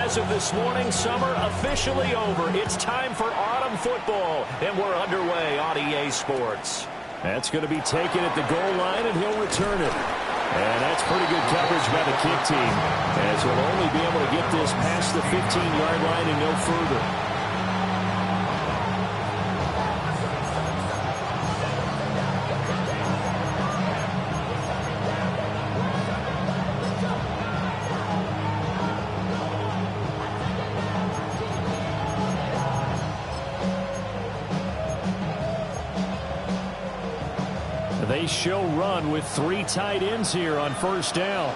As of this morning, summer officially over. It's time for autumn football, and we're underway on EA Sports. That's going to be taken at the goal line, and he'll return it. And that's pretty good coverage by the kick team, as he'll only be able to get this past the 15-yard line and no further. They show run with 3 tight ends here on first down.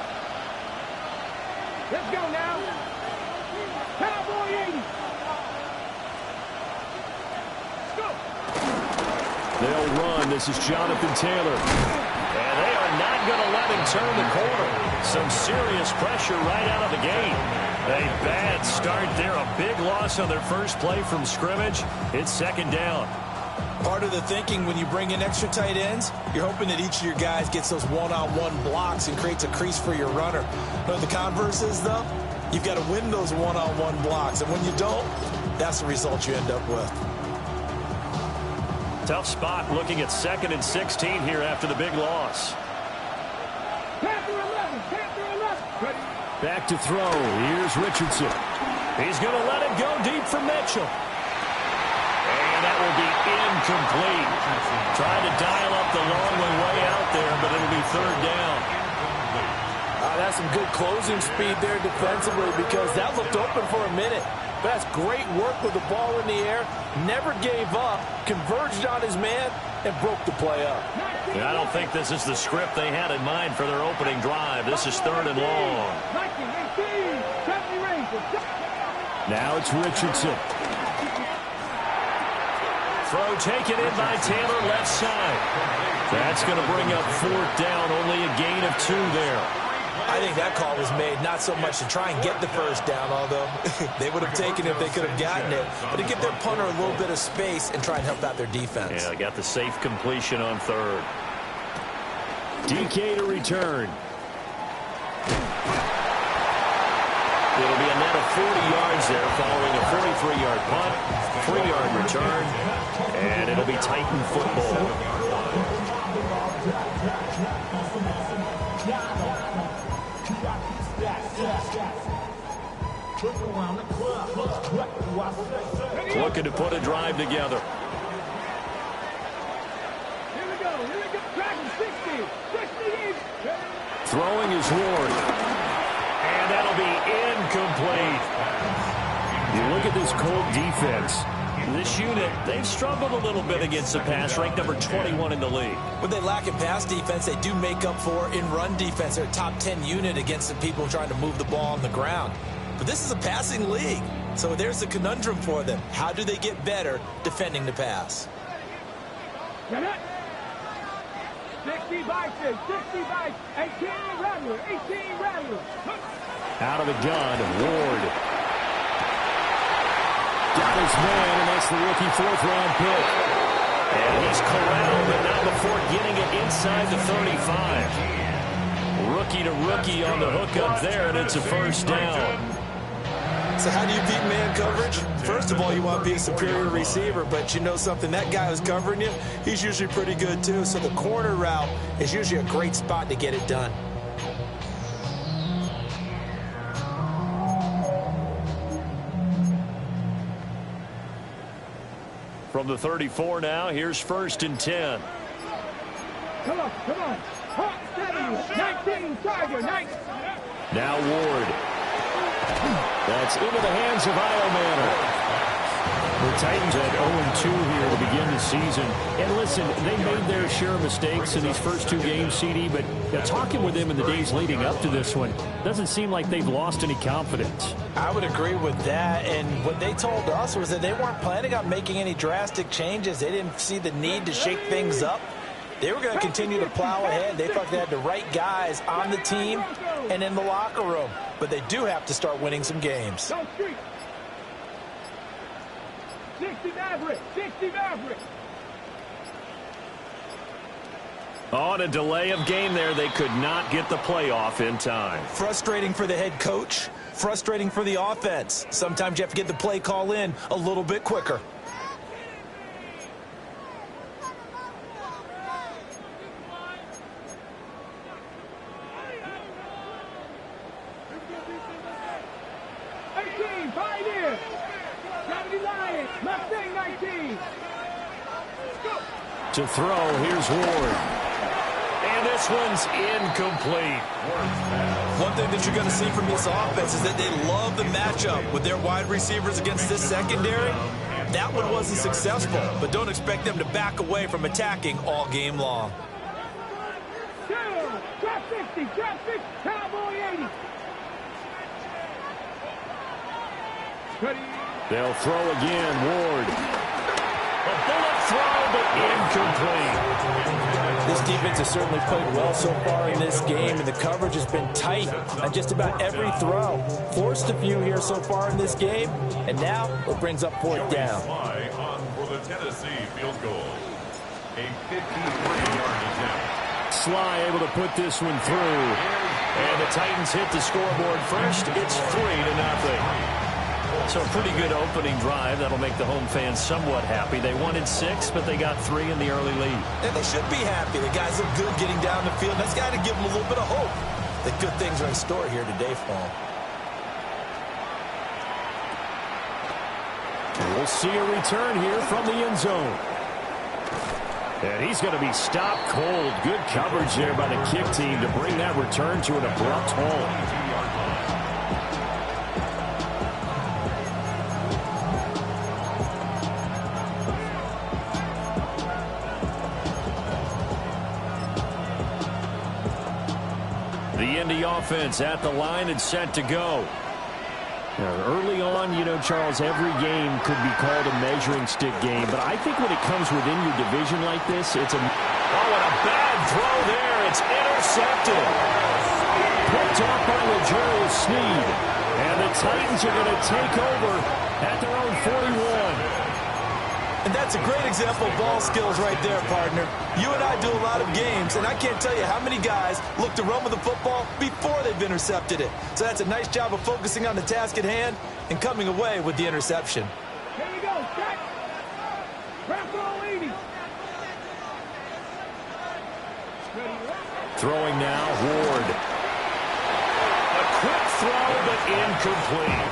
Let's go now. Cowboy 80. Let's go. They'll run. This is Jonathan Taylor. And they are not going to let him turn the corner. Some serious pressure right out of the game. A bad start there. A big loss on their first play from scrimmage. It's second down. Part of the thinking when you bring in extra tight ends, you're hoping that each of your guys gets those one-on-one blocks and creates a crease for your runner. But the converse is, though, you've got to win those one-on-one blocks. And when you don't, that's the result you end up with. Tough spot looking at 2nd and 16 here after the big loss. Back to throw. Here's Richardson. He's going to let it go deep for Mitchell. And that will be incomplete. Trying to dial up the long way out there, but it'll be third down. That's some good closing speed there defensively, because that looked open for a minute. But that's great work with the ball in the air. Never gave up, converged on his man, and broke the play up. Yeah, I don't think this is the script they had in mind for their opening drive. This is 3rd and long. Now it's Richardson. Throw taken in by Taylor, left side. That's going to bring up 4th down, only a gain of 2 there. I think that call was made not so much to try and get the first down, although they would have taken it if they could have gotten it, but to give their punter a little bit of space and try and help out their defense. Yeah, got the safe completion on 3rd. DK to return. It'll be a net of 40 yards there following a 43-yard punt, 3-yard return, and it'll be Titan football. Looking to put a drive together. Here we go. Dragon 60. Throwing is Ward. And that'll be incomplete. You look at this Colt defense. This unit, they've struggled a little bit against the pass, ranked number 21 in the league. When they lack in pass defense, they do make up for in run defense. They're a top 10 unit against the people trying to move the ball on the ground. But this is a passing league, so there's a conundrum for them. How do they get better defending the pass? 60 by 6, 60 by 18 Rattler, 18 Rattler. Out of the gun, Ward. Got his man, and that's the rookie 4th-round pick. And he's corralled, but not before getting it inside the 35. Rookie to rookie on the hook up there, and it's a first down. So how do you beat man coverage? First of all, you want to be a superior receiver, but you know something, that guy who's covering you, he's usually pretty good too. So the corner route is usually a great spot to get it done. From the 34 now, here's 1st and 10. Come on. Hawk 19, Tiger, 19. Now Ward. That's into the hands of Iomanner. The Titans had 0-2 here to begin the season. And listen, they made their share of mistakes in these first 2 games, CD, but talking with them in the days leading up to this one, doesn't seem like they've lost any confidence. I would agree with that, and what they told us was that they weren't planning on making any drastic changes. They didn't see the need to shake things up. They were going to continue to plow ahead. They thought they had the right guys on the team and in the locker room. But they do have to start winning some games. 60 Maverick. On a delay of game there, they could not get the playoff in time. Frustrating for the head coach, frustrating for the offense. Sometimes you have to get the play call in a little bit quicker. To throw, here's Ward. And this one's incomplete. One thing that you're going to see from this offense is that they love the matchup with their wide receivers against this secondary. That one wasn't successful, but don't expect them to back away from attacking all game long. Drop 60, Cowboy 80. They'll throw again, Ward. A bullet throw, but incomplete. This defense has certainly played well so far in this game, and the coverage has been tight on just about every throw. Forced a few here so far in this game, and now it brings up fourth down. For the Tennessee field goal. A 53-yard attempt. Sly able to put this one through. And the Titans hit the scoreboard first. It's 3-0. So a pretty good opening drive. That'll make the home fans somewhat happy. They wanted 6, but they got 3 in the early lead. And they should be happy. The guys look good getting down the field. That's got to give them a little bit of hope that good things are in store here today for them. We'll see a return here from the end zone. And he's going to be stopped cold. Good coverage there by the kick team to bring that return to an abrupt halt. The Indy offense at the line and set to go. Now, early on, you know, Charles, every game could be called a measuring stick game, but I think when it comes within your division like this, it's a... Oh, and a bad throw there. It's intercepted. Picked off by Lg Szn. And the Titans are going to take over at their own 41. And that's a great example of ball skills right there, partner. You and I do a lot of games, and I can't tell you how many guys look to run with the football before they've intercepted it. So that's a nice job of focusing on the task at hand and coming away with the interception. Here we go, set. Bravo 80. Throwing now, Ward. A quick throw, but incomplete.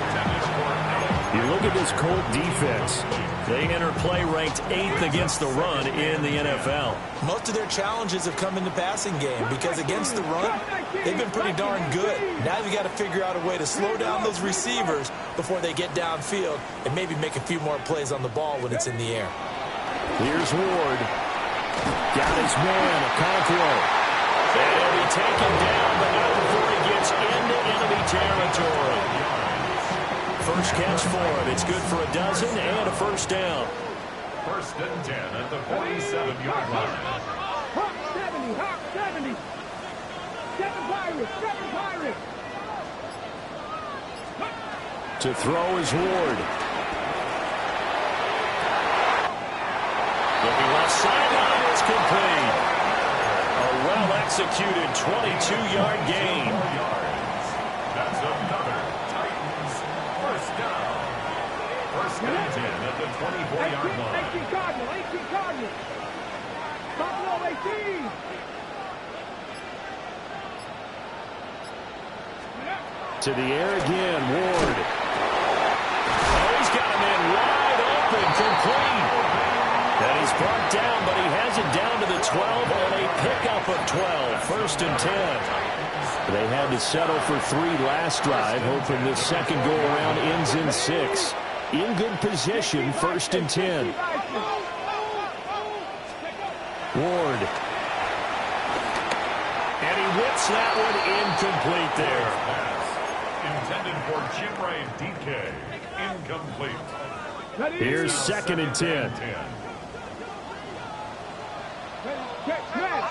You look at this Colt defense. They enter play ranked 8th against the run in the NFL. Most of their challenges have come in the passing game because against the run, they've been pretty darn good. Now you've got to figure out a way to slow down those receivers before they get downfield and maybe make a few more plays on the ball when it's in the air. Here's Ward. Got his man, Okonkwo. And he'll be taken down, but not before he gets into enemy territory. First catch for him. It's good for a dozen and a first down. 1st and 10 at the 47-yard line. Hawk 70, Hawk 70. 7 Pirates, 7 Pirates. To throw is Ward. Looking left sideline, it's complete. A well-executed 22-yard gain. That's another Titans first down. 1st and 10 at the 24-yard line. 18 Cardinal. Buffalo 18. To the air again, Ward. Oh, he's got him in wide open, complete. And he's brought down, but he has it down to the 12 on a pickup of 12. 1st and 10. They had to settle for 3 last drive, hoping this second go-around ends in 6. In good position, 1st and 10. Ward. And he whips that one incomplete there. Intended for Jimray DK. Incomplete. Here's 2nd and 10. Check man.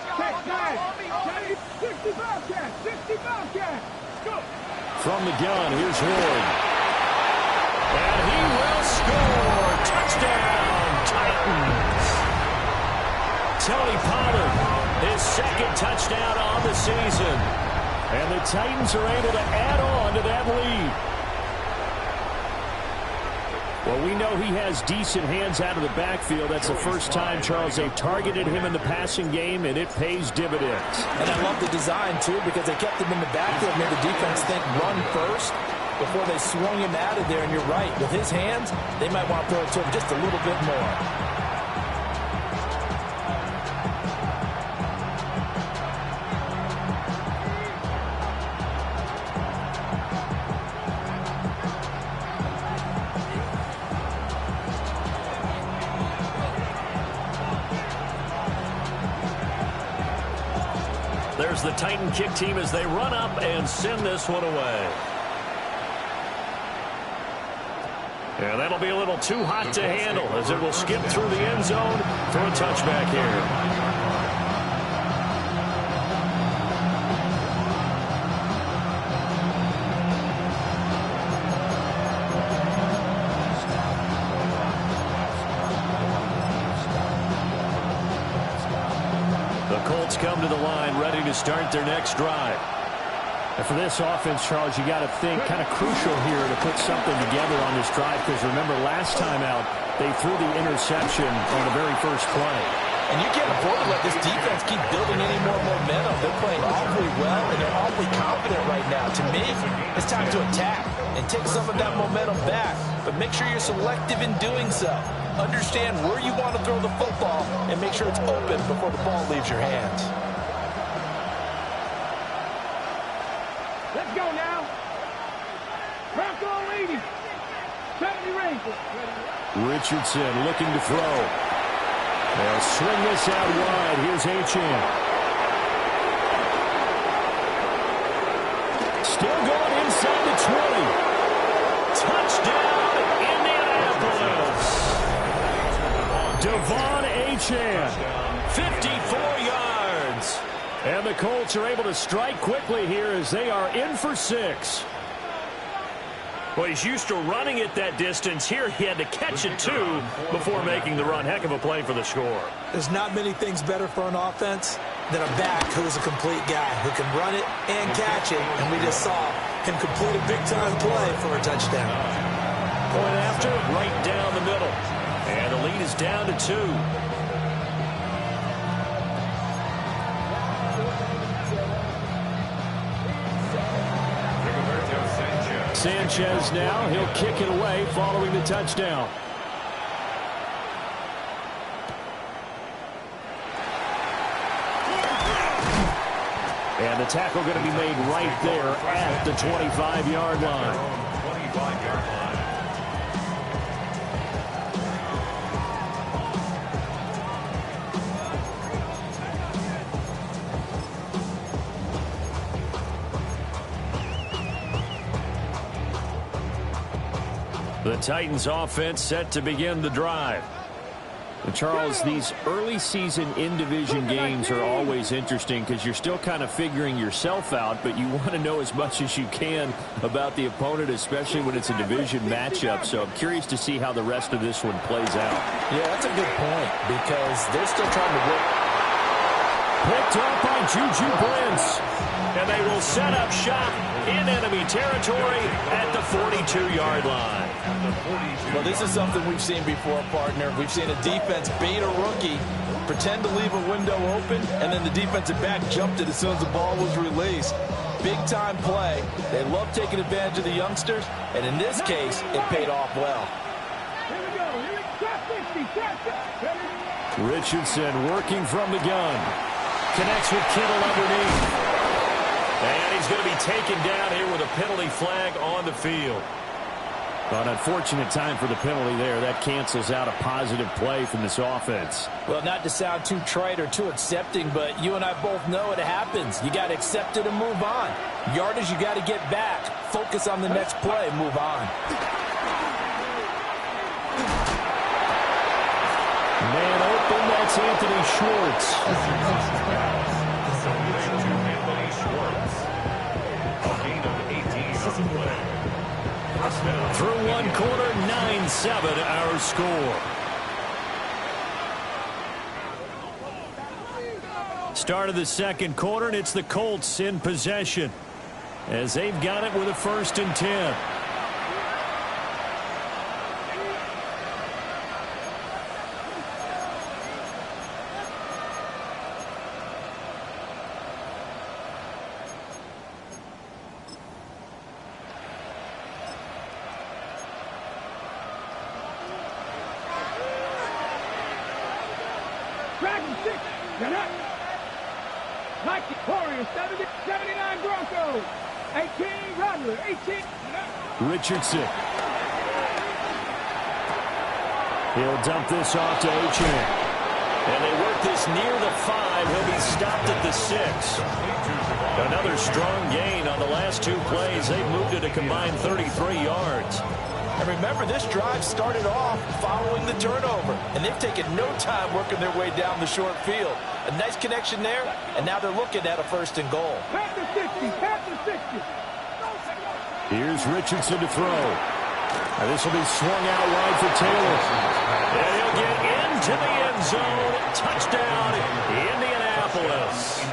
60 Bobcat. Go. From the gun, here's Ward. And he will score. Touchdown, Titans. Tony Pollard, his second touchdown on the season. And the Titans are able to add on to that lead. Well, we know he has decent hands out of the backfield. That's the first time, Charles, they've targeted him in the passing game, and it pays dividends. And I love the design, too, because they kept him in the backfield, made the defense think run first before they swung him out of there. And you're right, with his hands, they might want to throw it to him just a little bit more. There's the Titan kick team as they run up and send this one away. And that'll be a little too hot to handle as it will skip through the end zone for a touchback here. Come to the line, ready to start their next drive. And for this offense, Charles, you got to think kind of crucial here to put something together on this drive, because remember last time out they threw the interception on the very first play. And you can't afford to let this defense keep building any more momentum. They're playing awfully well, and they're awfully confident right now. To me, it's time to attack and take some of that momentum back, but make sure you're selective in doing so. Understand where you want to throw the football and make sure it's open before the ball leaves your hands. Let's go now. Bronco leading. 70 Rangers. Richardson looking to throw. They'll swing this out wide. Here's Achane. Still going inside the 20. Touchdown, Indianapolis. Devon Achane, 54 yards. And the Colts are able to strike quickly here as they are in for 6. Well, he's used to running it that distance. Here he had to catch it, too, before making the run. Heck of a play for the score. There's not many things better for an offense than a back who's a complete guy who can run it and catch it. And we just saw him complete a big-time play for a touchdown. Point after, right down the middle. And the lead is down to 2. Sanchez now, he'll kick it away following the touchdown. And the tackle going to be made right there at the 25-yard line. 25-yard line. The Titans offense set to begin the drive. And Charles, these early season in-division games are always interesting because you're still kind of figuring yourself out, but you want to know as much as you can about the opponent, especially when it's a division matchup. So I'm curious to see how the rest of this one plays out. Yeah, that's a good point because they're still trying to work. Picked up by Juju Brents. And they will set up shop in enemy territory at the 42-yard line. Well, this is something we've seen before, partner. We've seen a defense bait a rookie, pretend to leave a window open, and then the defensive back jumped it as soon as the ball was released. Big-time play. They love taking advantage of the youngsters, and in this case, it paid off well. Here we go. Here we go. Richardson working from the gun. Connects with Kittle underneath. And he's going to be taken down here with a penalty flag on the field. An unfortunate time for the penalty there. That cancels out a positive play from this offense. Well, not to sound too trite or too accepting, but you and I both know it happens. You got to accept it and move on. Yardage, you got to get back. Focus on the next play. Move on. Man open, that's Anthony Schwartz. Through one quarter, 9-7 our score. start of the second quarter, and it's the Colts in possession as they've got it with a 1st and 10. Dragon 6, you're not. Like the Warriors, 79 Broncos. 18 Rattler, 18. Richardson. He'll dump this off to Achane. And they work this near the 5. He'll be stopped at the 6. Another strong gain on the last 2 plays. They've moved it a combined 33 yards. And remember, this drive started off following the turnover, and they've taken no time working their way down the short field. A nice connection there, and now they're looking at a 1st and goal. Past the 60, past the 60. Here's Richardson to throw. And this will be swung out wide for Taylor. And he'll get into the end zone. Touchdown, Indianapolis.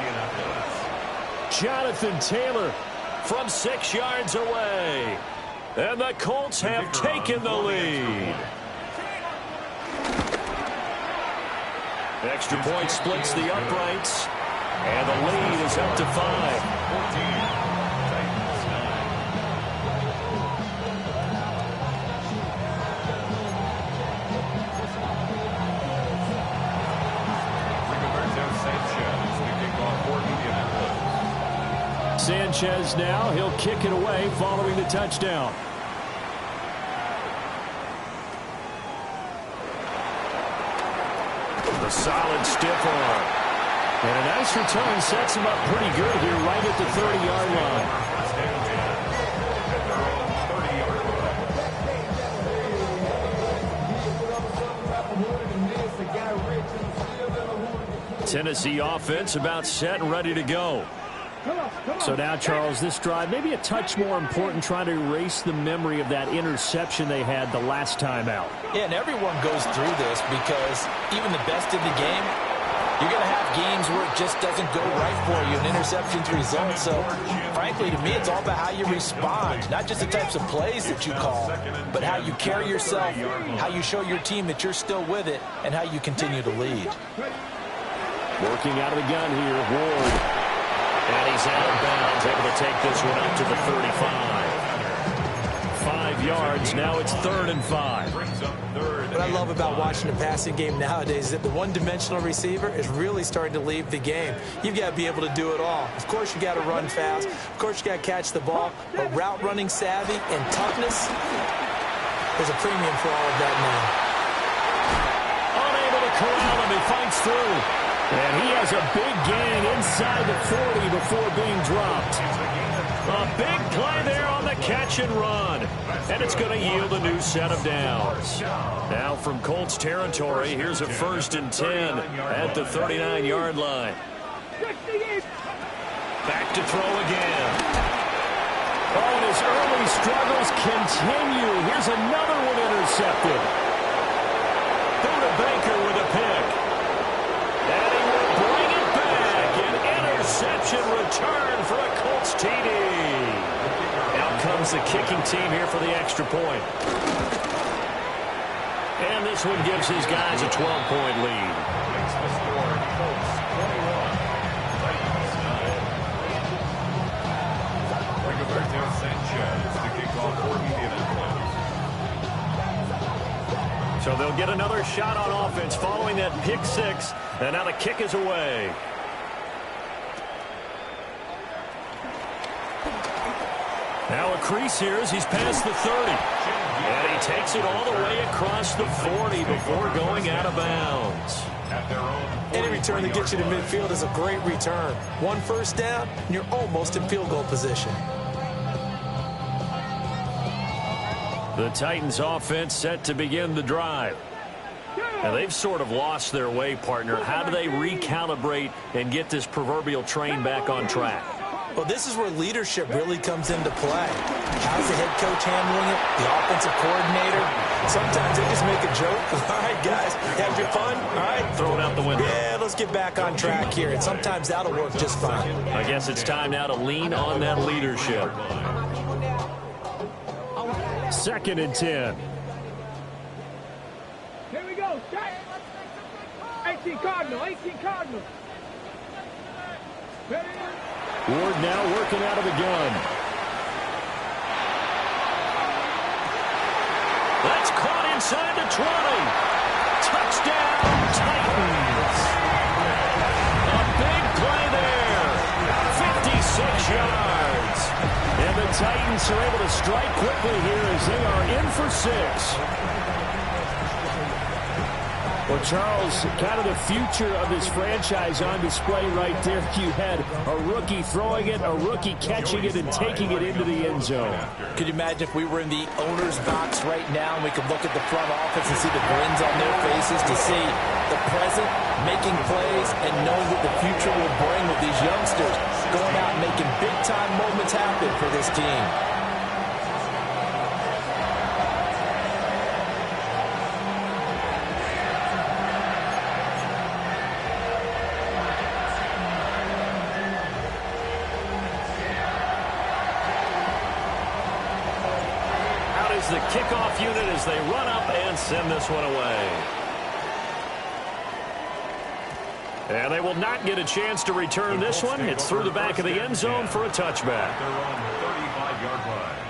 Jonathan Taylor from 6 yards away. And the Colts have taken the lead. Extra point splits the uprights. And the lead is up to 5. Sanchez now, he'll kick it away following the touchdown. The solid stiff arm. And a nice return sets him up pretty good here right at the 30-yard line. Tennessee offense about set and ready to go. So now, Charles, this drive maybe a touch more important, trying to erase the memory of that interception they had the last time out. Yeah, and everyone goes through this because even the best in the game, you're going to have games where it just doesn't go right for you, and interceptions result. So, frankly, to me, it's all about how you respond, not just the types of plays that you call, but how you carry yourself, how you show your team that you're still with it, and how you continue to lead. Working out of the gun here, Ward. And he's out of bounds, able to take this one up to the 35. 5 yards, now it's 3rd and 5. What I love about watching the passing game nowadays is that the one-dimensional receiver is really starting to leave the game. You've got to be able to do it all. Of course, you got to run fast. Of course, you got to catch the ball. But route running savvy and toughness, there's a premium for all of that now. Unable to corral him, he fights through. And he has a big gain inside the 40 before being dropped. A big play there on the catch and run. And it's going to yield a new set of downs. Now from Colts territory, here's a 1st and 10 at the 39-yard line. Back to throw again. Oh, and his early struggles continue. Here's another one intercepted. Buda Baker with a pick. And he will bring it back. An interception return for a Colts TD. Out comes the kicking team here for the extra point. And this one gives his guys a 12-point lead. Makes the score Colts 21, Titans 9. Rigoberto Sanchez to kick off for Indianapolis. So they'll get another shot on offense following that pick 6. And now the kick is away. Now a crease here as he's past the 30. And he takes it all the way across the 40 before going out of bounds. Any return that gets you to midfield is a great return. 1 first down, and you're almost in field goal position. The Titans offense set to begin the drive. Now they've sort of lost their way, partner. How do they recalibrate and get this proverbial train back on track? Well, this is where leadership really comes into play. How's the head coach handling it? The offensive coordinator? Sometimes they just make a joke. All right, guys, have your fun. All right, throw it out the window. Yeah, let's get back on track here, and sometimes that'll work just fine. I guess it's time now to lean on that leadership. 2nd and 10. Here we go. 18 Cardinal. 18 Cardinal. Ward now working out of the gun. That's caught inside the 20. Touchdown, Titans. A big play there. 56 yards. And the Titans are able to strike quickly here as they are in for 6. Well, Charles, kind of the future of this franchise on display right there. You had a rookie throwing it, a rookie catching it, and taking it into the end zone. Could you imagine if we were in the owner's box right now and we could look at the front office and see the grins on their faces, to see the present making plays and knowing what the future will bring with these youngsters going out and making big-time moments happen for this team. The kickoff unit as they run up and send this one away. And they will not get a chance to return this one. It's through the back of the end zone for a touchback. They're on the 35-yard line.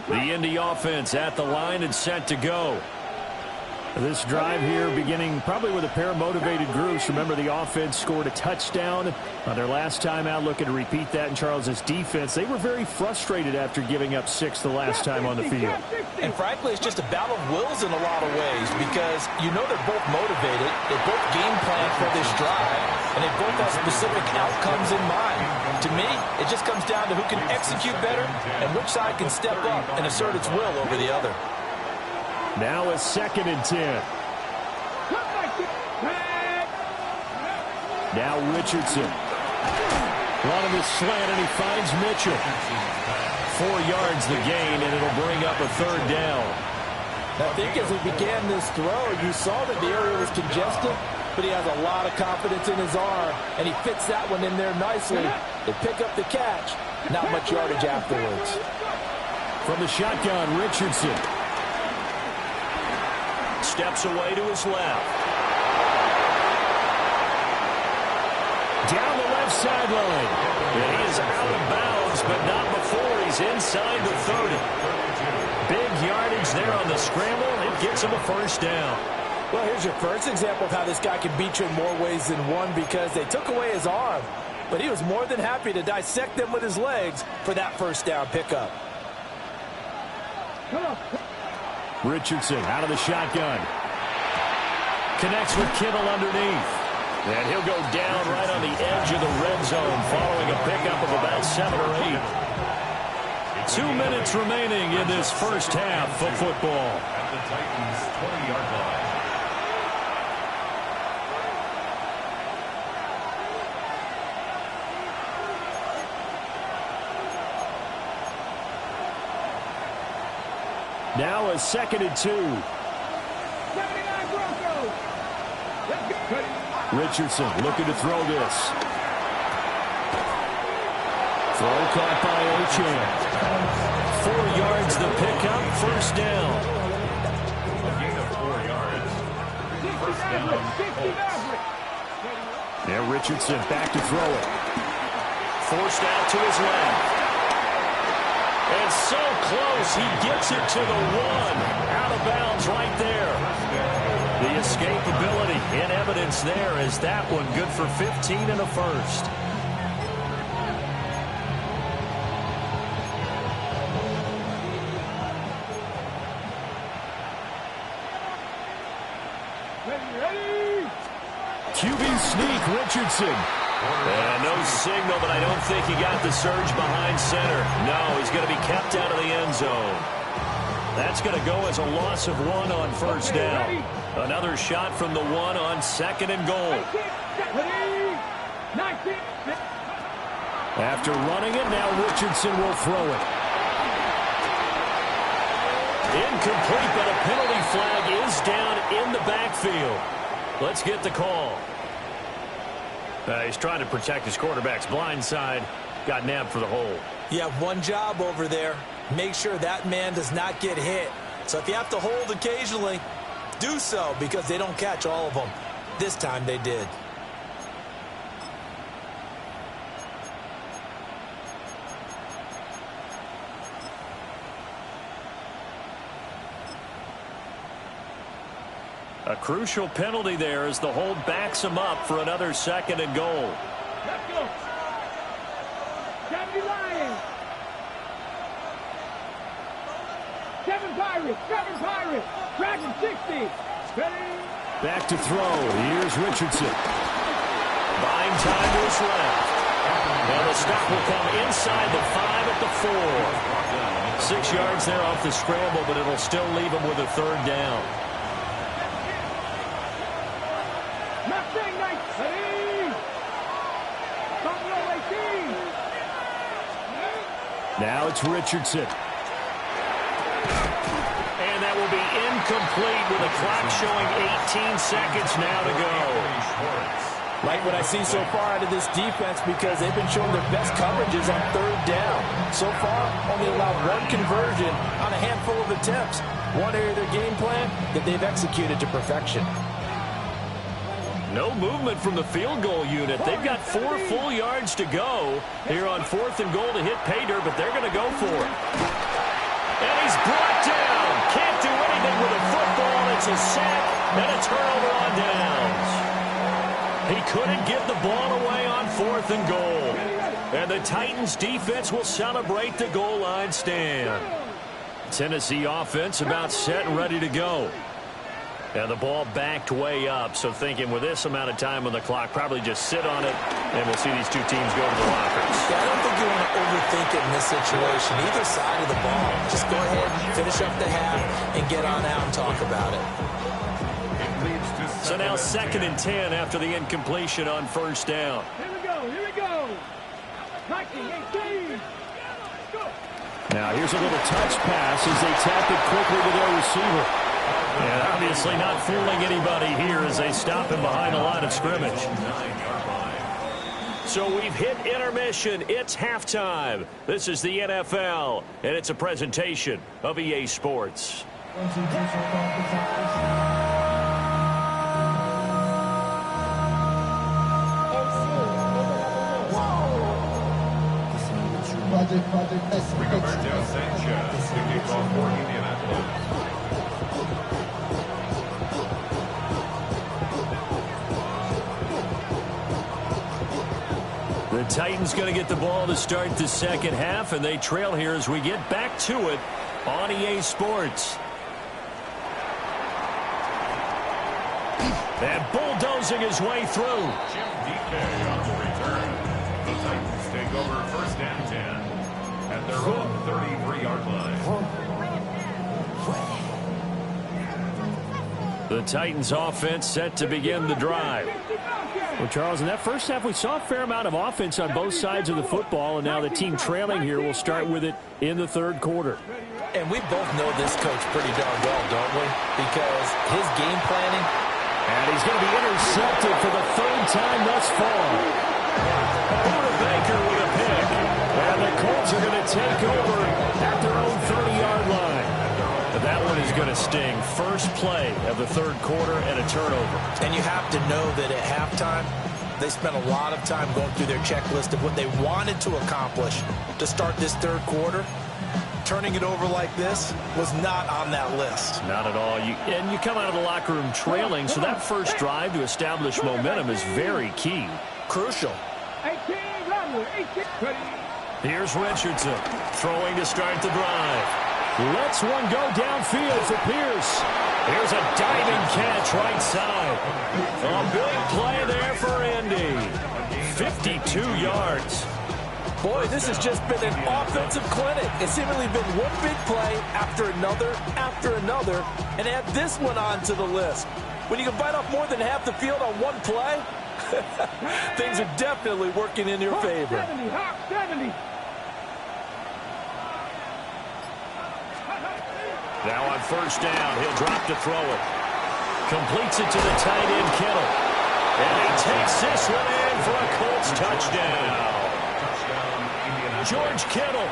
The Indy offense at the line and set to go. This drive here beginning probably with a pair of motivated groups. Remember, the offense scored a touchdown on their last time out. Looking to repeat that in Charles's defense. They were very frustrated after giving up 6 the last time on the field. And frankly, it's just a battle of wills in a lot of ways, because you know they're both motivated. They both game plan for this drive, and they both have specific outcomes in mind. To me, it just comes down to who can execute better and which side can step up and assert its will over the other. Now a 2nd and 10. Now Richardson. Running the slant, and he finds Mitchell. 4 yards the gain, and it'll bring up a 3rd down. I think as he began this throw, you saw that the area was congested, but he has a lot of confidence in his arm, and he fits that one in there nicely. They pick up the catch. Not much yardage afterwards. From the shotgun, Richardson. Steps away to his left. Down the left sideline. And he is out of bounds, but not before he's inside the 30. Big yardage there on the scramble. It gets him a 1st down. Well, here's your first example of how this guy can beat you in more ways than one, because they took away his arm, but he was more than happy to dissect them with his legs for that 1st down pickup. Richardson out of the shotgun. Connects with Kittle underneath. And he'll go down right on the edge of the red zone following a pickup of about 7 or 8. 2 minutes remaining in this first half of football. At the Titans' 20-yard line. Now a 2nd and 2. 79 Broncos. Richardson looking to throw this. Throw caught by Ochan. 4 yards the pickup, 1st down. A gain of 4 yards. 1st down. Now Richardson back to throw it. Forced out to his left. And so close, he gets it to the 1. Out of bounds right there. The escapability in evidence there as that one good for 15 and a 1st. QB sneak, Richardson. And no signal, but I don't think he got the surge behind center. No, he's going to be kept out of the end zone. That's going to go as a loss of 1 on 1st down. Another shot from the 1 on 2nd and goal. After running it, now Richardson will throw it. Incomplete, but a penalty flag is down in the backfield. Let's get the call. He's trying to protect his quarterback's blind side. Got nabbed for the hold. You have one job over there. Make sure that man does not get hit. So if you have to hold occasionally, do so, because they don't catch all of them. This time they did. A crucial penalty there as the hold backs him up for another 2nd and goal. Let's go. Seven Lions. 7 Pirates. 7 Pirates. Dragon 60. Ready. Back to throw. Here's Richardson. Buying time to his left. And the stop will come inside the 5 at the 4. 6 yards there off the scramble, but it'll still leave him with a 3rd down. Now it's Richardson. And that will be incomplete with a clock showing 18 seconds now to go. Like what I see so far out of this defense, because they've been showing their best coverages on 3rd down. So far, only allowed 1 conversion on a handful of attempts. One area of their game plan that they've executed to perfection. No movement from the field goal unit. They've got 4 full yards to go here on 4th and goal to hit pay dirt, but they're going to go for it. And he's brought down. Can't do anything with a football. It's a sack and a turnover on downs. He couldn't get the ball away on 4th and goal. And the Titans defense will celebrate the goal line stand. Tennessee offense about set and ready to go. And the ball backed way up, so thinking with this amount of time on the clock, probably just sit on it, and we'll see these two teams go to the lockers. Yeah, I don't think you want to overthink it in this situation. Either side of the ball. Just go ahead, finish up the half, and get on out and talk about it. So now 2nd and 10 after the incompletion on 1st down. Here we go, here we go. 19, 18. Now here's a little touch pass as they tap it quickly to their receiver. And obviously not fooling anybody here as they stop him behind the line of scrimmage. So we've hit intermission. It's halftime. This is the NFL, and it's a presentation of EA Sports. Rigoberto Sanchez, the kickoff for Indianapolis. The Titans going to get the ball to start the 2nd half, and they trail here as we get back to it on EA Sports. And bulldozing his way through. Jim DK on the return. The Titans take over 1st and 10 at their own 33-yard line. The Titans offense set to begin the drive. Well, Charles, in that first half, we saw a fair amount of offense on both sides of the football, and now the team trailing here will start with it in the 3rd quarter. And we both know this coach pretty darn well, don't we? Because his game planning. And he's going to be intercepted for the 3rd time thus far. Buda Baker with a pick. And the Colts are going to take over at their own 30-yard line. But that one is going to sting. First play of the 3rd quarter and a turnover. And you have to know that at halftime, they spent a lot of time going through their checklist of what they wanted to accomplish to start this 3rd quarter. Turning it over like this was not on that list. Not at all. And you come out of the locker room trailing, so that first drive to establish momentum is very key. Crucial. 18, Robert, 18. Here's Richardson throwing to start the drive. Lets one go downfield for Pierce. Here's a diving catch right side. A big play there for Indy. 52 yards. Boy, this has just been an offensive clinic. It's seemingly been one big play after another, and add this one onto the list. When you can bite off more than half the field on one play, Things are definitely working in your favor. 70, Hawk 70. Now on first down, he'll drop to throw it. Completes it to the tight end, Kittle. And he takes this one in for a Colts touchdown. George Kittle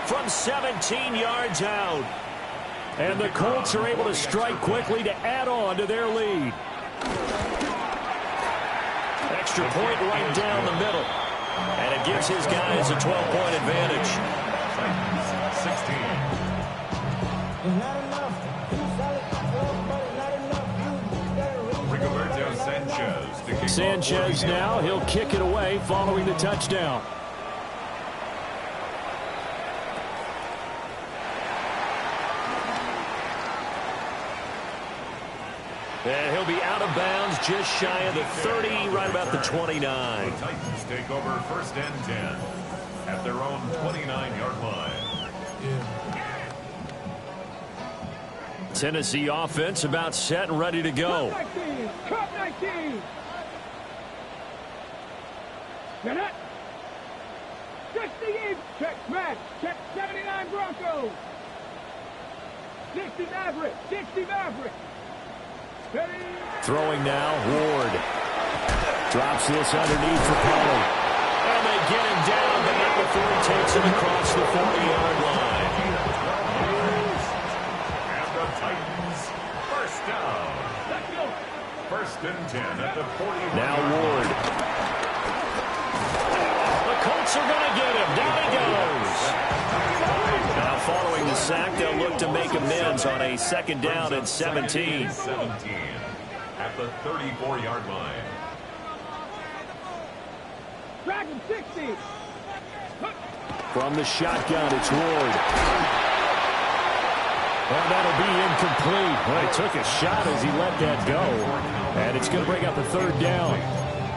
from 17 yards out. And the Colts are able to strike quickly to add on to their lead. Extra point right down the middle. And it gives his guys a 12-point advantage. 16. Sanchez now, he'll kick it away following the touchdown. And he'll be out of bounds just shy of the 30, right about the 29. The Titans take over first and 10 at their own 29-yard line. Tennessee offense about set and ready to go. Cup 19. Get it. 68. Check smash. Check 79 Broncos. 60 Maverick. 60 Maverick. Throwing now, Ward. Drops this underneath for Pollard. And they get him down, but not before he takes him across the 40-yard line. And the Titans, first down. First and 10 at the 41. Now Ward. The Colts are going to get him. Down he goes. Now following the sack, they'll look to make amends on a second down and 17. 17 at the 34-yard line. Dragon 60. From the shotgun, it's Ward. Well, that'll be incomplete. Well, he took a shot as he let that go. And it's going to bring up a third down.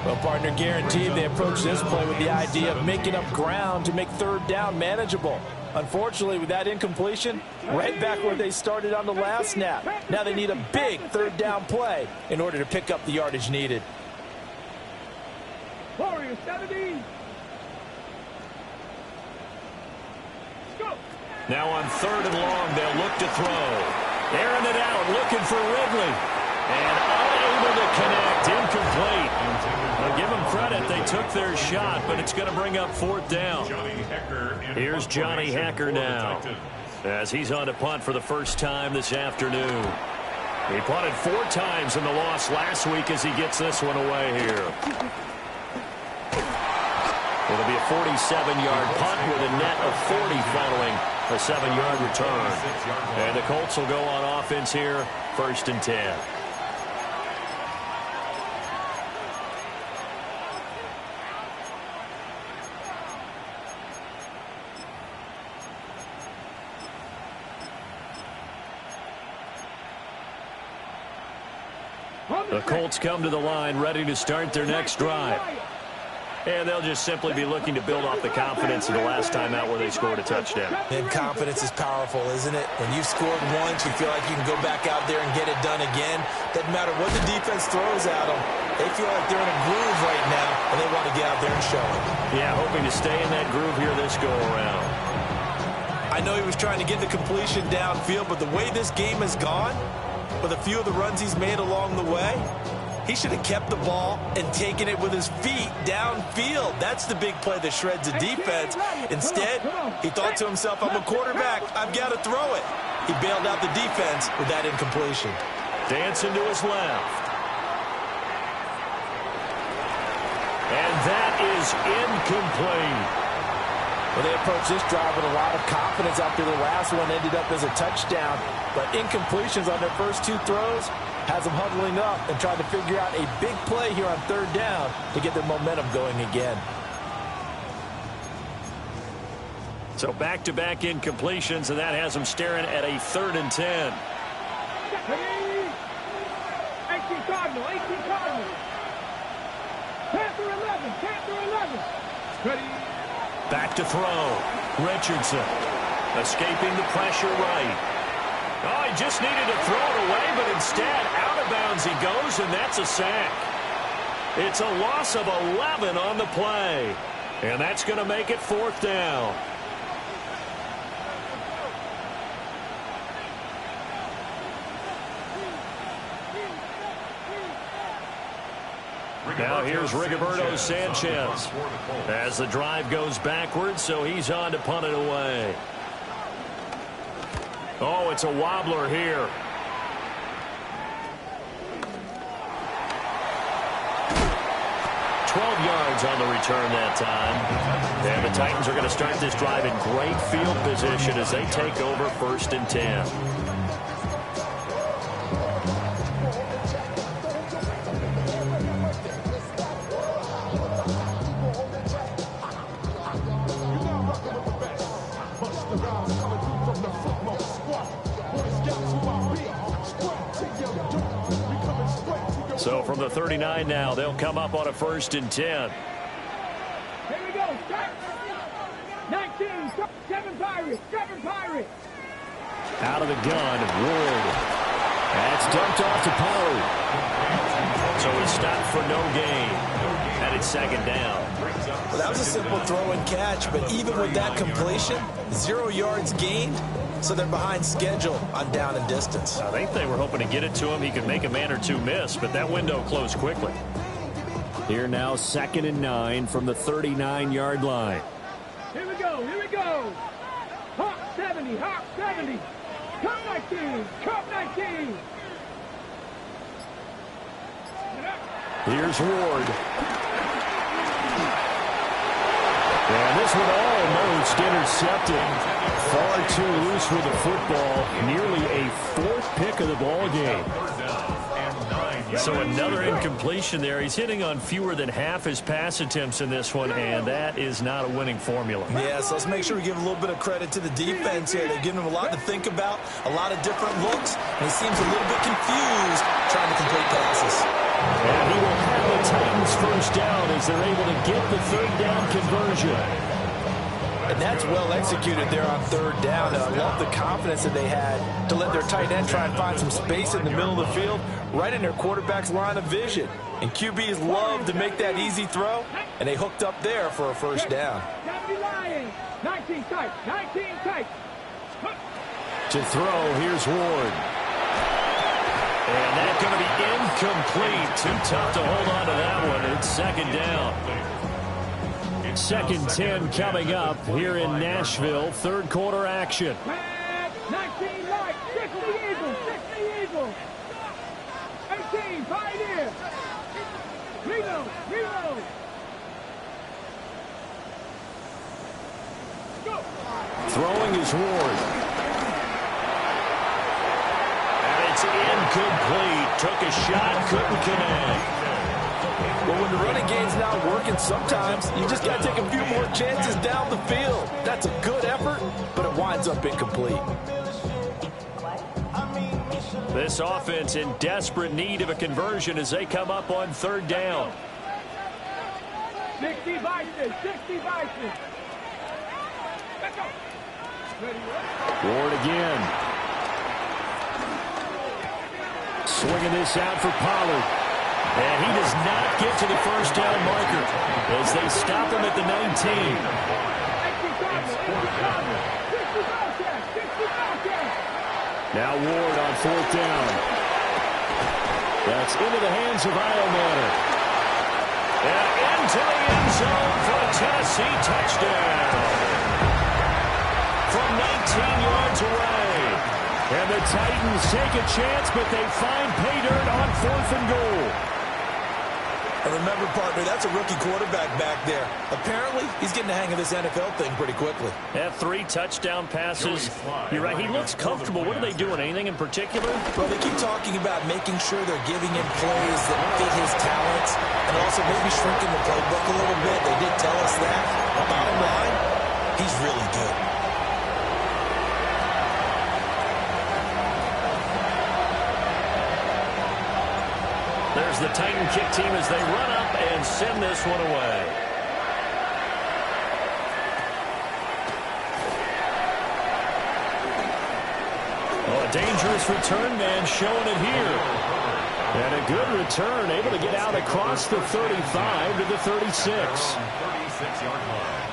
Well, partner, guaranteed they approach this play with the idea of making up ground to make third down manageable. Unfortunately, with that incompletion, right back where they started on the last snap. Now they need a big third down play in order to pick up the yardage needed. Warriors 70. Go. Now on third and long, they'll look to throw. Airing it out, looking for Ridley. And unable to connect, incomplete. I'll give them credit, they took their shot, but it's going to bring up fourth down. Here's Johnny Hecker now, as he's on to punt for the first time this afternoon. He punted 4 times in the loss last week as he gets this one away here. It'll be a 47-yard punt with a net of 40 following a 7-yard return. And the Colts will go on offense here, first and 10. The Colts come to the line ready to start their next drive. And they'll just simply be looking to build off the confidence of the last time out where they scored a touchdown. And confidence is powerful, isn't it? When you've scored once, you feel like you can go back out there and get it done again. Doesn't matter what the defense throws at them. They feel like they're in a groove right now, and they want to get out there and show it. Yeah, hoping to stay in that groove here this go-around. I know he was trying to get the completion downfield, but the way this game has gone, with a few of the runs he's made along the way, he should have kept the ball and taken it with his feet downfield. That's the big play that shreds the defense. Instead, he thought to himself, I'm a quarterback. I've got to throw it. He bailed out the defense with that incompletion. Dancing to his left. And that is incomplete. Well, they approached this drive with a lot of confidence after the last one ended up as a touchdown. But incompletions on their first 2 throws has them huddling up and trying to figure out a big play here on third down to get their momentum going again. So back-to-back incompletions, and that has them staring at a 3rd and 10. 18 Cardinal, 18 Cardinal. Panther 11, Panther 11. Ready. Back to throw. Richardson escaping the pressure right. Oh, he just needed to throw it away, but instead, out of bounds he goes, and that's a sack. It's a loss of 11 on the play. And that's going to make it 4th down. Now here's Rigoberto Sanchez as the drive goes backwards, so he's on to punt it away. Oh, it's a wobbler here. Yards on the return that time. And the Titans are going to start this drive in great field position as they take over 1st and 10. So from the 39 now, they'll come up on a 1st and 10. Here we go. Start. 19. 7 Pirates. 7 Pirates. Out of the gun, Ward. That's dumped off to Pollard. So it's stopped for no gain. And it's 2nd down. Well, that was a simple throw and catch, but even with that completion, 0 yards gained. So they're behind schedule on down and distance. I think they were hoping to get it to him. He could make a man or two miss, but that window closed quickly. Here now, 2nd and 9 from the 39-yard line. Here we go. Here we go. Hawk 70. Hawk 70. Cup 19. Cup 19. Here's Ward. And this one almost intercepted. Far too loose with the football. Nearly a 4th pick of the ball game. So another incompletion there. He's hitting on fewer than half his pass attempts in this one, and that is not a winning formula. Yeah, so let's make sure we give a little bit of credit to the defense here. They've given him a lot to think about, a lot of different looks, and he seems a little bit confused trying to complete passes. And he will have the Titans 1st down as they're able to get the 3rd down conversion. And that's well executed there on 3rd down. And I love the confidence that they had to let their tight end try and find some space in the middle of the field, right in their quarterback's line of vision. And QBs love to make that easy throw, and they hooked up there for a 1st down. 19 tight. 19 tight. To throw, here's Ward. And that's going to be incomplete. Too tough to hold on to that one. It's 2nd down. 2nd 10 coming up here in Nashville. 3rd quarter action. 19 light. 60 Eagles. 60 Eagles. 18 Pioneer. Reload. Reload. Go. Throwing is Ward. And it's incomplete. Took a shot, couldn't connect. Well, when the running game's not working, sometimes you just got to take a few more chances down the field. That's a good effort, but it winds up incomplete. This offense in desperate need of a conversion as they come up on 3rd down. 60 Bison. 60 Bison. Let's go. Ward again. Swinging this out for Pollard. And he does not get to the 1st down marker as they stop him at the 19. Now Ward on 4th down. That's into the hands of Iomanner. And into the end zone for a Tennessee touchdown. From 19 yards away. And the Titans take a chance, but they find pay dirt on 4th and goal. And remember, partner, that's a rookie quarterback back there. Apparently, he's getting the hang of this NFL thing pretty quickly. Have 3 touchdown passes. You're right, he looks comfortable. What are they doing? Anything in particular? Well, they keep talking about making sure they're giving him plays that fit his talents and also maybe shrinking the playbook a little bit. They did tell us that. Bottom line, he's really good. There's the Titan kick team as they run up and send this one away. Oh, a dangerous return man showing it here. And a good return, able to get out across the 35 to the 36. 36-yard line.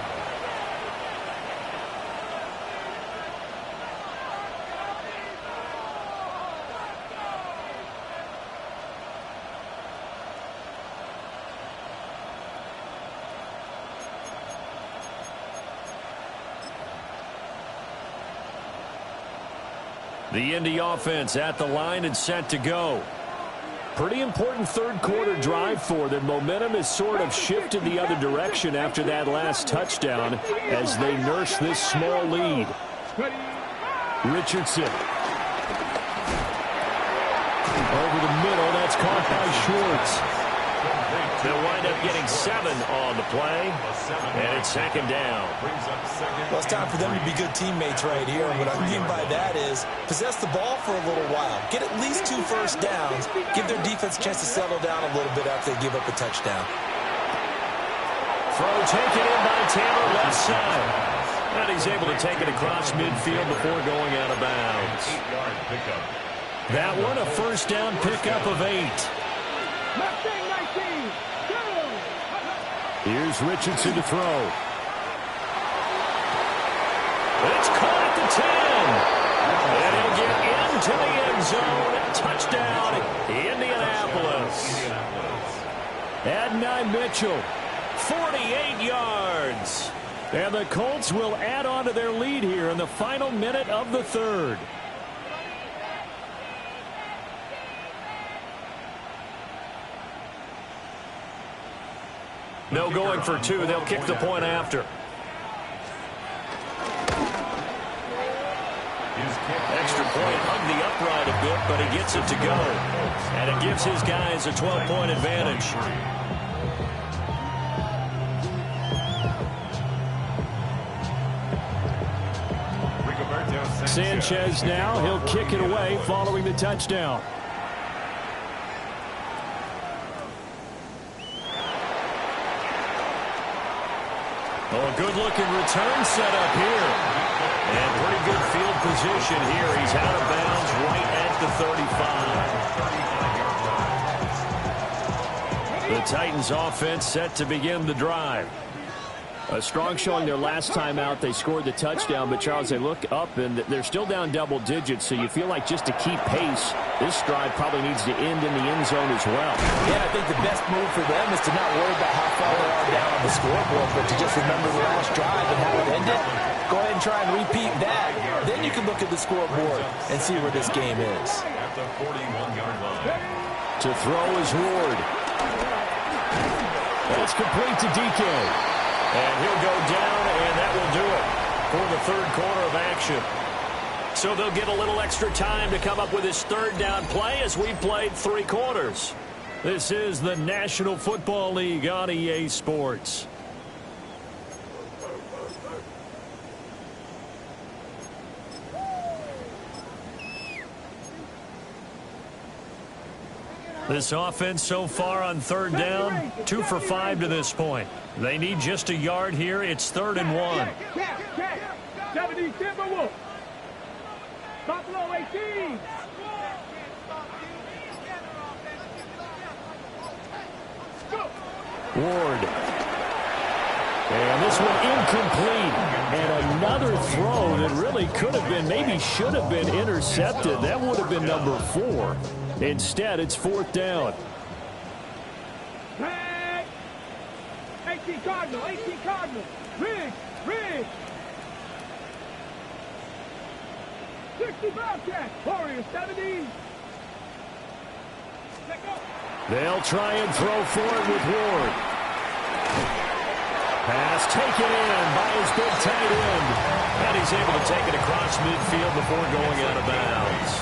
The Indy offense at the line and set to go. Pretty important third quarter drive for them. Momentum has sort of shifted the other direction after that last touchdown as they nurse this small lead. Richardson. Over the middle, that's caught by Schwartz. They'll wind up getting 7 on the play, and it's second down. Well, it's time for them to be good teammates right here. What I mean by that is possess the ball for a little while. Get at least 2 first downs. Give their defense a chance to settle down a little bit after they give up a touchdown. Throw taken in by Taylor left side. And he's able to take it across midfield before going out of bounds. That one, a first down pickup of 8. Here's Richardson to throw. It's caught at the 10. And he'll get into the end zone. Touchdown, Indianapolis. Adonai Mitchell, 48 yards. And the Colts will add on to their lead here in the final minute of the third. No going for 2. They'll kick the point after. Extra point hugged the upright a bit, but he gets it to go. And it gives his guys a 12-point advantage. Sanchez now, he'll kick it away following the touchdown. Oh, a good-looking return set up here. And pretty good field position here. He's out of bounds right at the 35. The Titans offense set to begin the drive. A strong showing their last time out. They scored the touchdown, but Charles, they look up and they're still down double digits, so you feel like just to keep pace, this drive probably needs to end in the end zone as well. Yeah, I think the best move for them is to not worry about how far they are down on the scoreboard, but to just remember the last drive and how it ended. Go ahead and try and repeat that. Then you can look at the scoreboard and see where this game is. At the 41-yard line. To throw is Ward. That's complete to DK. And he'll go down, and that will do it for the third quarter of action. So they'll get a little extra time to come up with his third down play as we played 3 quarters. This is the National Football League on EA Sports. This offense so far on third down, 2 for 5 to this point. They need just a yard here. It's 3rd and 1. 70 Timberwolves. Buffalo 18. Ward. And this one incomplete. And another throw that really could have been, maybe should have been intercepted. That would have been number 4. Instead, it's 4th down. 18 Cardinal, 18 Cardinal. Riggs. 60 Bobcats. Warriors 70. They'll try and throw for it with Ward. Pass taken in by his big tight end. And he's able to take it across midfield before going out of bounds.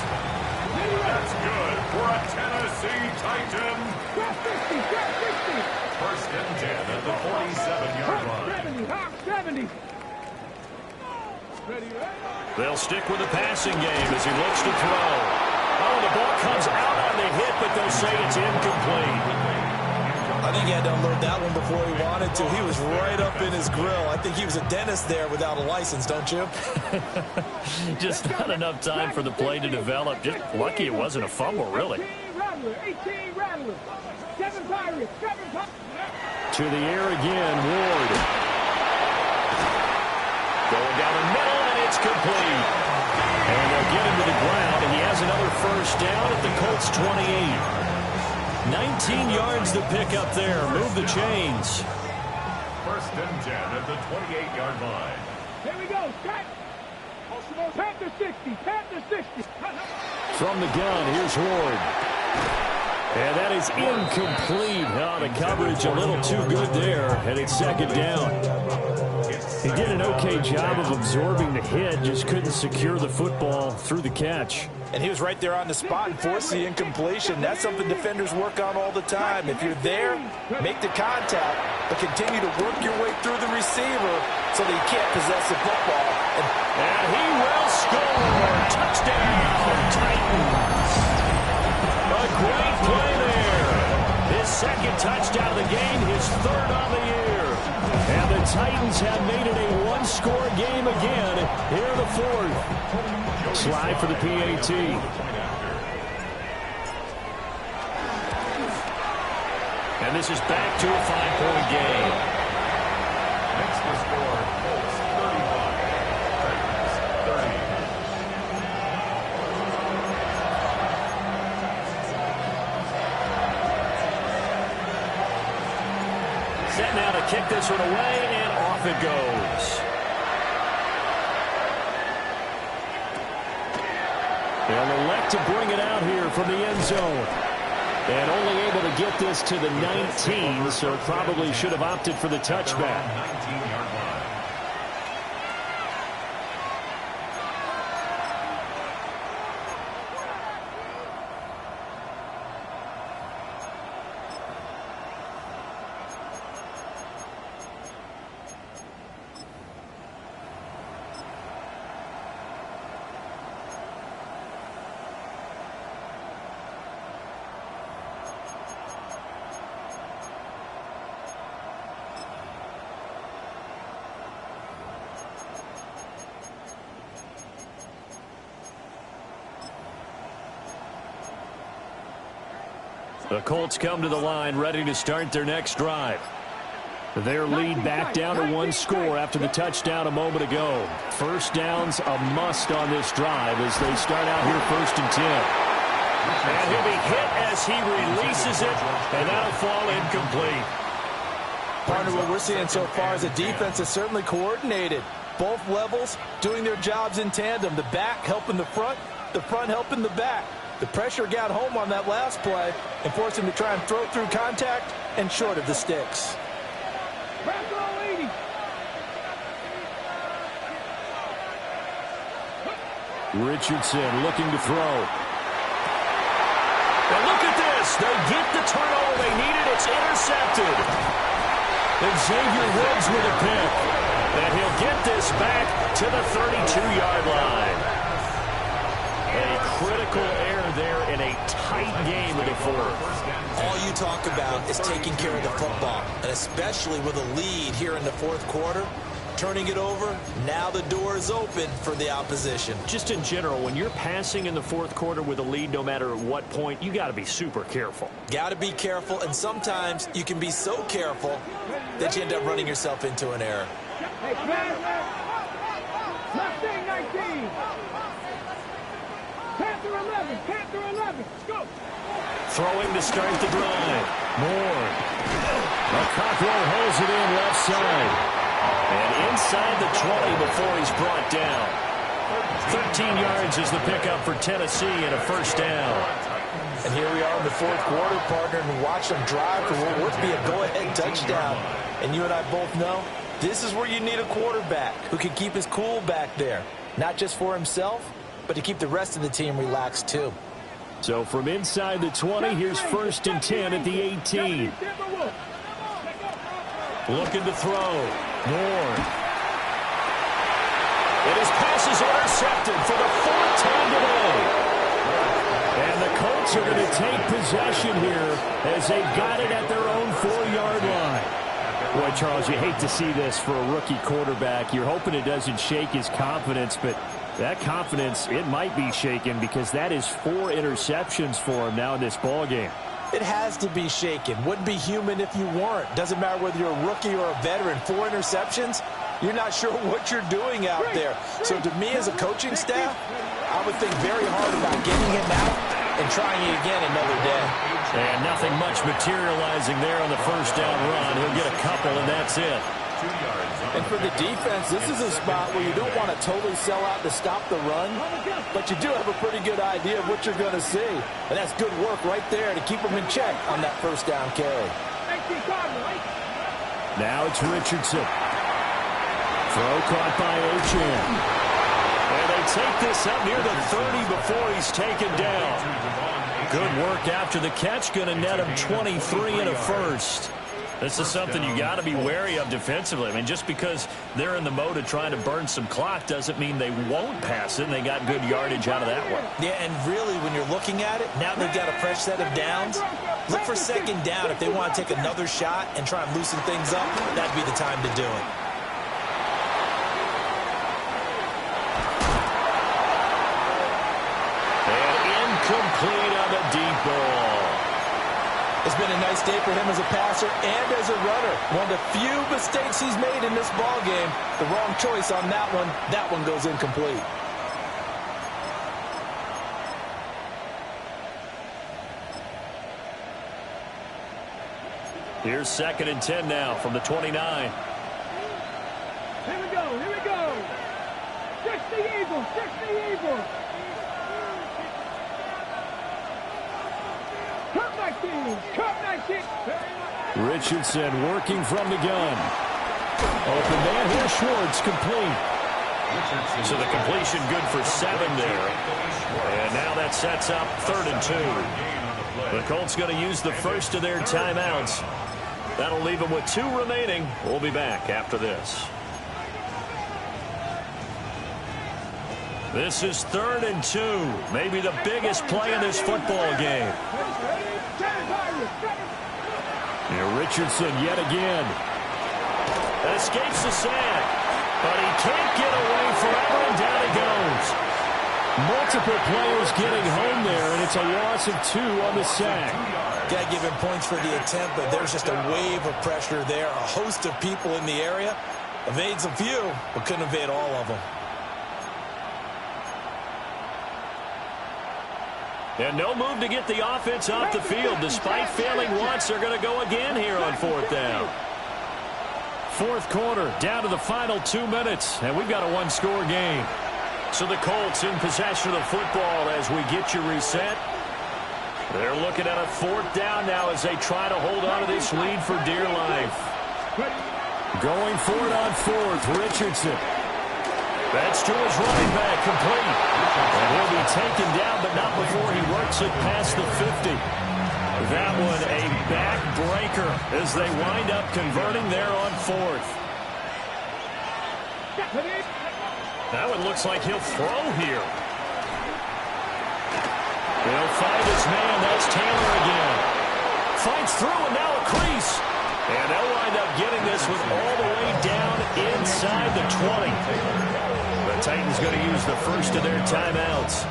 That's good for a Tennessee Titan. 60. 1st and 10 at the 47-yard line. 70. They'll stick with the passing game as he looks to throw. Oh, the ball comes out on the hit, but they'll say it's incomplete. I think he had to unload that one before he wanted to. He was right up in his grill. I think he was a dentist there without a license, don't you? Just not enough time for the play to develop. Just lucky it wasn't a fumble, really. Rattler. 18 Rattler. 7 Pirates. 7 Pirates. To the air again, Ward. Going down the middle, and it's complete. And they'll get him to the ground, and he has another first down at the Colts 28. 19 yards to pick up there. Move the chains. First and 10 at the 28-yard line. Here we go. Strike. Panther 60. Panther 60. From the gun, here's Ward. And that is incomplete. Oh, the coverage a little too good there, and it's second down. He did an okay job of absorbing the hit, just couldn't secure the football through the catch. And he was right there on the spot and forced the incompletion. That's something defenders work on all the time. If you're there, make the contact, but continue to work your way through the receiver so that he can't possess the football. And he will score. Touchdown, Titans. A great play there. His second touchdown of the game, his third on the year. And the Titans have made it a one-score game again here in the fourth. Slide for the PAT. And this is back to a 5-point game. Next to score, Colts 35, Titans 30. Set now to kick this one away, and off it goes. They'll elect to bring it out here from the end zone. And only able to get this to the 19, so probably should have opted for the touchback. 19-yard line. The Colts come to the line, ready to start their next drive. Their lead back down to one score after the touchdown a moment ago. First down's a must on this drive as they start out here first and 10. And he'll be hit as he releases it, and that'll fall incomplete. Partner, what we're seeing so far is the defense is certainly coordinated. Both levels doing their jobs in tandem. The back helping the front helping the back. The pressure got home on that last play and forced him to try and throw through contact and short of the sticks. Richardson looking to throw. And look at this. They get the turnover they needed. It's intercepted. And Xavier Woods with a pick. And he'll get this back to the 32-yard line. A critical error there in a tight game in the fourth. All you talk about is taking care of the football, and especially with a lead here in the fourth quarter. Turning it over, now the door is open for the opposition. Just in general, when you're passing in the fourth quarter with a lead, no matter at what point, you got to be super careful. Got to be careful, and sometimes you can be so careful that you end up running yourself into an error. Mustang 19. Panther 11. Panther 11. Go. Throwing to start the drive. Moore. Cockrell holds it in left side. And inside the 20 before he's brought down. 13 yards is the pickup for Tennessee and a first down. And here we are in the fourth quarter, partner, and watch them drive for what would be a go-ahead touchdown. And you and I both know this is where you need a quarterback who can keep his cool back there. Not just for himself, but to keep the rest of the team relaxed too. So from inside the 20, here's first and 10 at the 18. Looking to throw. Moore. And his pass is intercepted for the fourth time today. And the Colts are going to take possession here as they've got it at their own 4-yard line. Boy, Charles, you hate to see this for a rookie quarterback. You're hoping it doesn't shake his confidence, but That confidence, it might be shaken because that is 4 interceptions for him now in this ball game. It has to be shaken. Wouldn't be human if you weren't. Doesn't matter whether you're a rookie or a veteran. 4 interceptions, you're not sure what you're doing out there. So to me as a coaching staff, I would think very hard about getting him out and trying it again another day. And nothing much materializing there on the first down run. He'll get a couple, and that's it. And for the defense, this is a spot where you don't want to totally sell out to stop the run, but you do have a pretty good idea of what you're going to see. And that's good work right there to keep them in check on that first down carry. Now it's Richardson. Throw caught by Ochan. And they take this up near the 30 before he's taken down. Good work after the catch. Going to net him 23 and a first. This is something you got to be wary of defensively. I mean, just because they're in the mode of trying to burn some clock doesn't mean they won't pass it, and they got good yardage out of that one. Yeah, and really, when you're looking at it, now they've got a fresh set of downs. Look for second down. If they want to take another shot and try and loosen things up, that'd be the time to do it. And incomplete on the deep ball. It's been a nice day for him as a passer and as a runner. One of the few mistakes he's made in this ball game. The wrong choice on that one. That one goes incomplete. Here's 2nd and 10 now from the 29. Here we go, here we go. Fix the Eagles, fix the Eagles. Richardson working from the gun. Open man here, Schwartz, complete. So the completion good for 7 there. And now that sets up 3rd and 2. The Colts going to use the first of their timeouts. That'll leave them with 2 remaining. We'll be back after this. This is 3rd and 2. Maybe the biggest play in this football game. Here Richardson yet again. Escapes the sack. But he can't get away forever, and down he goes. Multiple players getting home there, and it's a loss of 2 on the sack. Got to give him points for the attempt, but there's just a wave of pressure there. A host of people in the area. Evades a few, but couldn't evade all of them. And no move to get the offense off the field. Despite failing once, they're going to go again here on 4th down. 4th quarter, down to the final 2 minutes, and we've got a 1-score game. So the Colts in possession of the football as we get you reset. They're looking at a 4th down now as they try to hold on to this lead for dear life. Going for it on 4th, Richardson. That's to his running back, complete. And he'll be taken down, but not before he works it past the 50. That one a backbreaker as they wind up converting there on 4th. That one looks like he'll throw here. He'll find his man. That's Taylor again. Fights through, and now a crease. And they'll wind up getting this one all the way down inside the 20. The Titans going to use the first of their timeouts,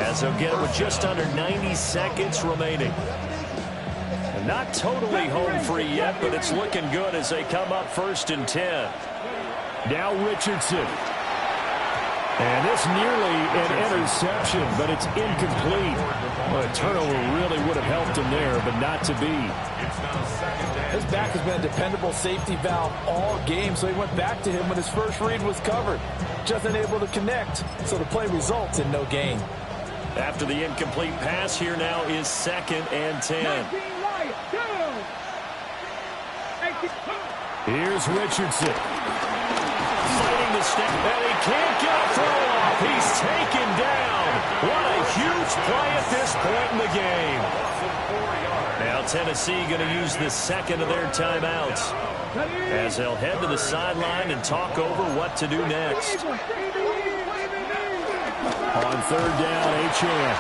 as they'll get it with just under 90 seconds remaining. And not totally home free yet, but it's looking good as they come up 1st and 10. Now Richardson. And this nearly an interception, but it's incomplete. Well, a turnover really would have helped him there, but not to be. His back has been a dependable safety valve all game, so he went back to him when his first read was covered. Just unable to connect, so the play results in no gain. After the incomplete pass, here now is 2nd and 10. Here's Richardson. Fighting the step, and he can't get a throw off. He's taken down. What a huge play at this point in the game. Now Tennessee going to use the 2nd of their timeouts as they'll head to the sideline and talk over what to do next. On 3rd down, Ochan.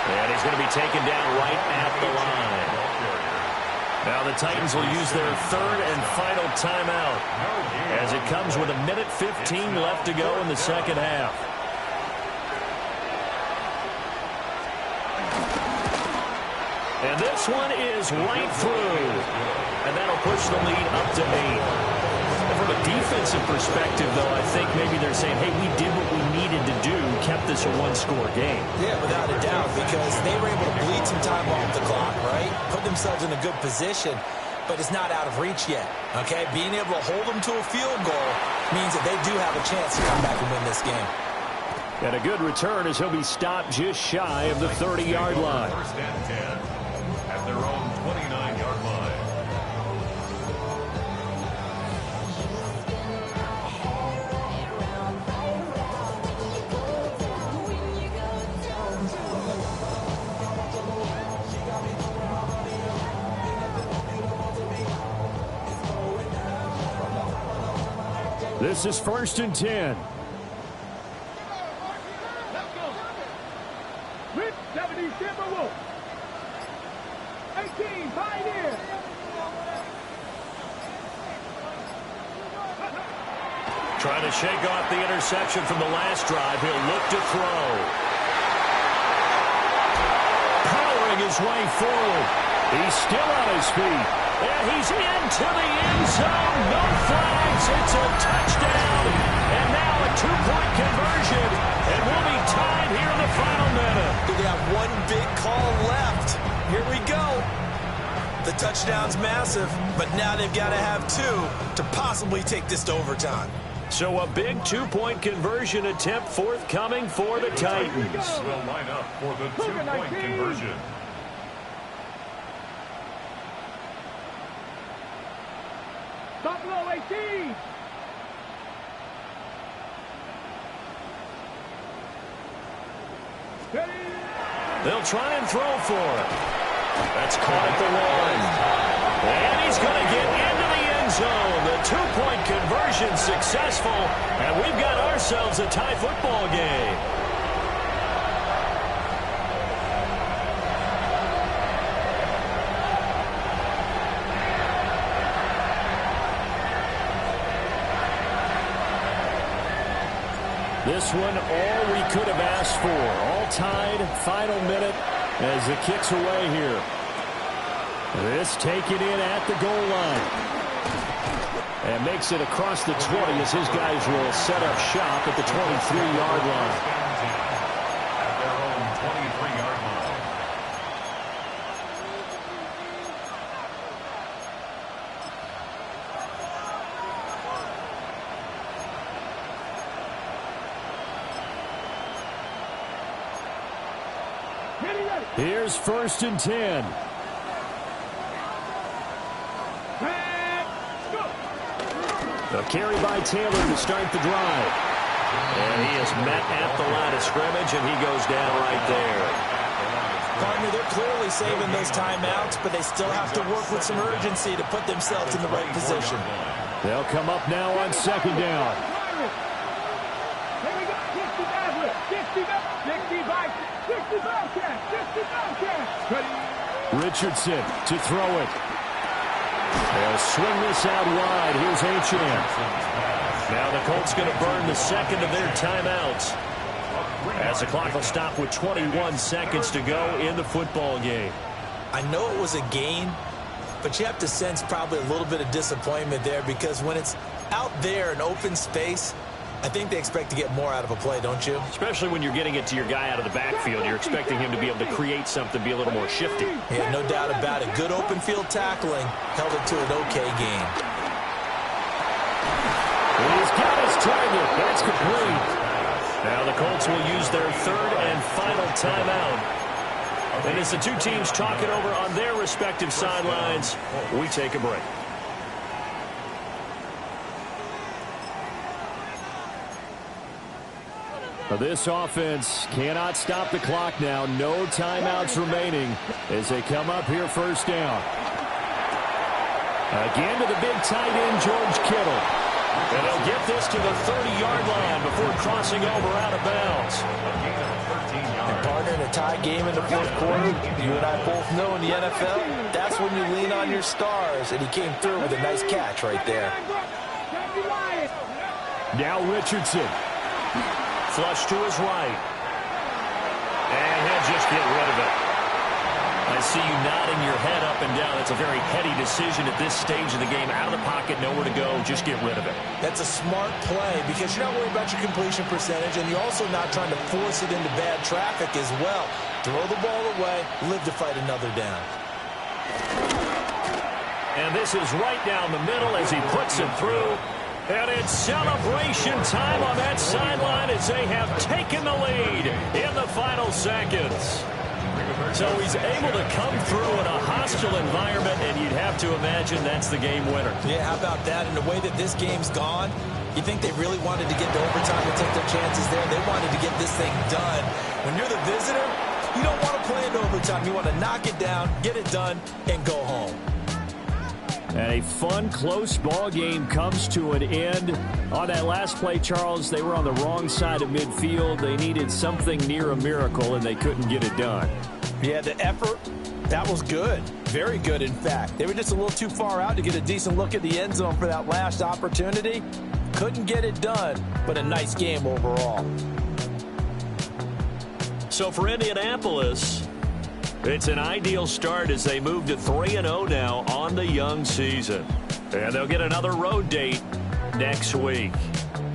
And he's going to be taken down right at the line. Now the Titans will use their third and final timeout as it comes with 1:15 left to go in the second half. And this one is right through. And that'll push the lead up to 8. From a defensive perspective, though, I think maybe they're saying, hey, we did what we needed to do, kept this a one-score game. Yeah, without a doubt, because they were able to bleed some time off the clock, right? Put themselves in a good position, but it's not out of reach yet, okay? Being able to hold them to a field goal means that they do have a chance to come back and win this game. And a good return as he'll be stopped just shy of the 30-yard line. First and 10 at their own 29-yard line. This is 1st and 10. Rip 70 Timberwolves. 18 Pioneers. Trying to shake off the interception from the last drive. He'll look to throw. Powering his way forward. He's still on his feet. And he's into the end zone. No flags. It's a touchdown. And now a two-point conversion. And we'll be tied here in the final minute. We got one big call left. Here we go. The touchdown's massive, but now they've got to have two to possibly take this to overtime. So a big two-point conversion attempt forthcoming for the Titans. Will line up for the two-point conversion. Buffalo 18. They'll try and throw for it. That's caught at the line. And he's going to get into the end zone. The two-point conversion successful. And we've got ourselves a tie football game. This one, all we could have asked for. All tied, final minute as it kicks away here. This taken in at the goal line. And makes it across the 20 as his guys will set up shop at the 23-yard line. At their own 23-yard line. Here's 1st and 10. A carry by Taylor to start the drive. And he is met at the line of scrimmage, and he goes down right there. Partner, they're clearly saving those timeouts, but they still have to work with some urgency to put themselves in the right position. They'll come up now on 2nd down. Here we go. 60 Richardson to throw it. They'll swing this out wide. Here's Achane. Now the Colts going to burn the second of their timeouts as the clock will stop with 21 seconds to go in the football game. I know it was a gain, but you have to sense probably a little bit of disappointment there because when it's out there in open space, I think they expect to get more out of a play, don't you? Especially when you're getting it to your guy out of the backfield. You're expecting him to be able to create something, be a little more shifty. Yeah, no doubt about it. Good open field tackling held it to an okay game. He's got his target. That's complete. Now the Colts will use their third and final timeout. And as the two teams talk it over on their respective sidelines, we take a break. This offense cannot stop the clock now. No timeouts remaining as they come up here 1st down. Again to the big tight end, George Kittle. And they'll get this to the 30-yard line before crossing over out of bounds. And partner, in a tie game in the fourth quarter, you and I both know in the NFL, that's when you lean on your stars, and he came through with a nice catch right there. Now Richardson. Flush to his right. And he'll just get rid of it. I see you nodding your head up and down. That's a very heady decision at this stage of the game. Out of the pocket, nowhere to go. Just get rid of it. That's a smart play because you're not worried about your completion percentage, and you're also not trying to force it into bad traffic as well. Throw the ball away, live to fight another down. And this is right down the middle as he puts it through. And it's celebration time on that sideline as they have taken the lead in the final seconds. So he's able to come through in a hostile environment, and you'd have to imagine that's the game winner. Yeah, how about that? And the way that this game's gone, you think they really wanted to get to overtime and take their chances there. They wanted to get this thing done. When you're the visitor, you don't want to play into overtime. You want to knock it down, get it done, and go home. And a fun, close ball game comes to an end. On that last play, Charles, they were on the wrong side of midfield. They needed something near a miracle, and they couldn't get it done. Yeah, the effort, that was good. Very good, in fact. They were just a little too far out to get a decent look at the end zone for that last opportunity. Couldn't get it done, but a nice game overall. So for Indianapolis, it's an ideal start as they move to 3-0 now on the young season. And they'll get another road date next week.